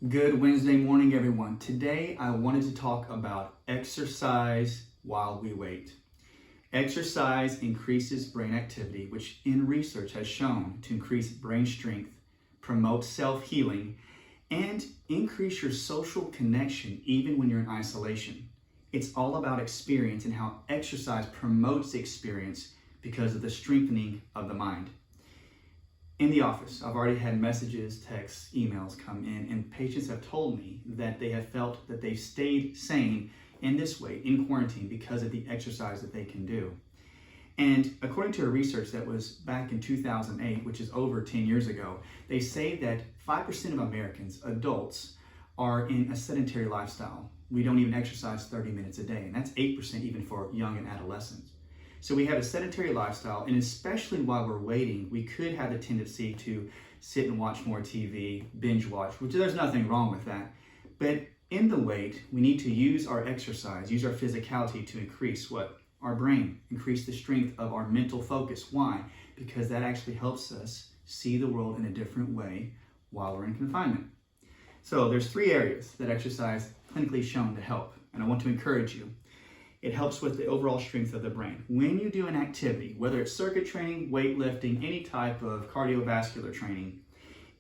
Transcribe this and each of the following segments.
Good Wednesday morning, everyone. Today, I wanted to talk about exercise while we wait. Exercise increases brain activity, which in research has shown to increase brain strength, promote self-healing, and increase your social connection even when you're in isolation. It's all about experience and how exercise promotes experience because of the strengthening of the mind. In the office, I've already had messages, texts, emails come in, and patients have told me that they have felt that they've stayed sane in this way, in quarantine, because of the exercise that they can do. And according to a research that was back in 2008, which is over 10 years ago, they say that 5% of Americans, adults, are in a sedentary lifestyle. We don't even exercise 30 minutes a day, and that's 8% even for young and adolescents. So we have a sedentary lifestyle, and especially while we're waiting, we could have a tendency to sit and watch more TV, binge watch, which there's nothing wrong with that. But in the wait, we need to use our exercise, use our physicality to increase what? Our brain, increase the strength of our mental focus. Why? Because that actually helps us see the world in a different way while we're in confinement. So there's 3 areas that exercise clinically shown to help, and I want to encourage you. It helps with the overall strength of the brain. When you do an activity, whether it's circuit training, weightlifting, any type of cardiovascular training,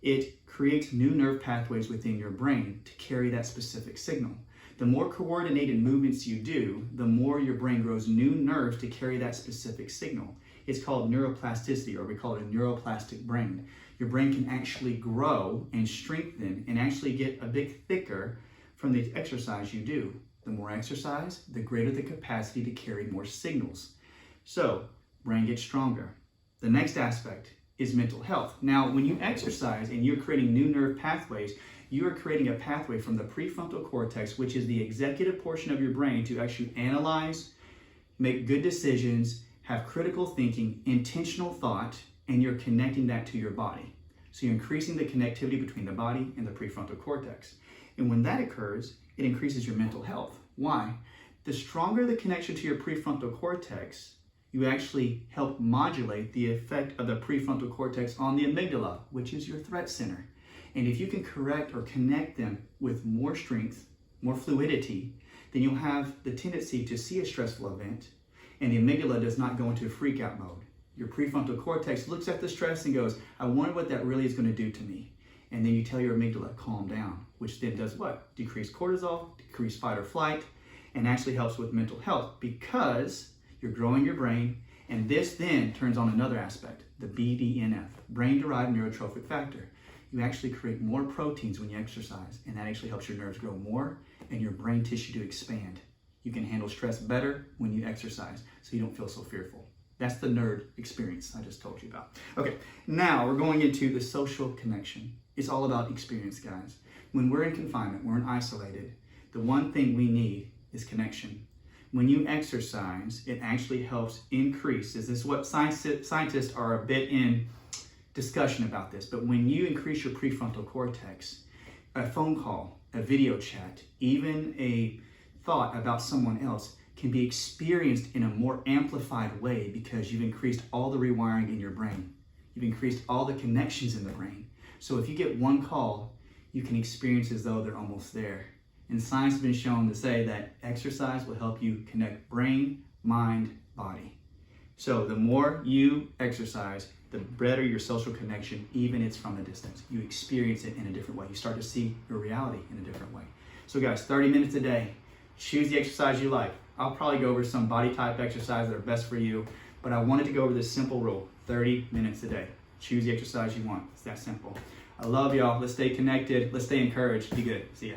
it creates new nerve pathways within your brain to carry that specific signal. The more coordinated movements you do, the more your brain grows new nerves to carry that specific signal. It's called neuroplasticity, or we call it a neuroplastic brain. Your brain can actually grow and strengthen and actually get a bit thicker from the exercise you do. The more exercise, the greater the capacity to carry more signals. So, brain gets stronger. The next aspect is mental health. Now, when you exercise and you're creating new nerve pathways, you are creating a pathway from the prefrontal cortex, which is the executive portion of your brain, to actually analyze, make good decisions, have critical thinking, intentional thought, and you're connecting that to your body. So you're increasing the connectivity between the body and the prefrontal cortex. And when that occurs, it increases your mental health. Why? The stronger the connection to your prefrontal cortex, you actually help modulate the effect of the prefrontal cortex on the amygdala, which is your threat center. And if you can correct or connect them with more strength, more fluidity, then you'll have the tendency to see a stressful event, and the amygdala does not go into a freak out mode. Your prefrontal cortex looks at the stress and goes, I wonder what that really is going to do to me. And then you tell your amygdala, calm down, which then does what? Decrease cortisol, decrease fight or flight, and actually helps with mental health because you're growing your brain, and this then turns on another aspect, the BDNF, brain-derived neurotrophic factor. You actually create more proteins when you exercise, and that actually helps your nerves grow more and your brain tissue to expand. You can handle stress better when you exercise, so you don't feel so fearful. That's the nerd experience I just told you about. Okay, now we're going into the social connection. It's all about experience, guys. When we're in confinement, we're isolated, the one thing we need is connection. When you exercise, it actually helps increase. This is what scientists are a bit in discussion about this, but when you increase your prefrontal cortex, a phone call, a video chat, even a thought about someone else can be experienced in a more amplified way because you've increased all the rewiring in your brain. You've increased all the connections in the brain. So if you get one call, you can experience as though they're almost there. And science has been shown to say that exercise will help you connect brain, mind, body. So the more you exercise, the better your social connection, even if it's from a distance. You experience it in a different way. You start to see your reality in a different way. So guys, 30 minutes a day. Choose the exercise you like. I'll probably go over some body type exercises that are best for you, but I wanted to go over this simple rule, 30 minutes a day. Choose the exercise you want. It's that simple. I love y'all. Let's stay connected. Let's stay encouraged. Be good. See ya.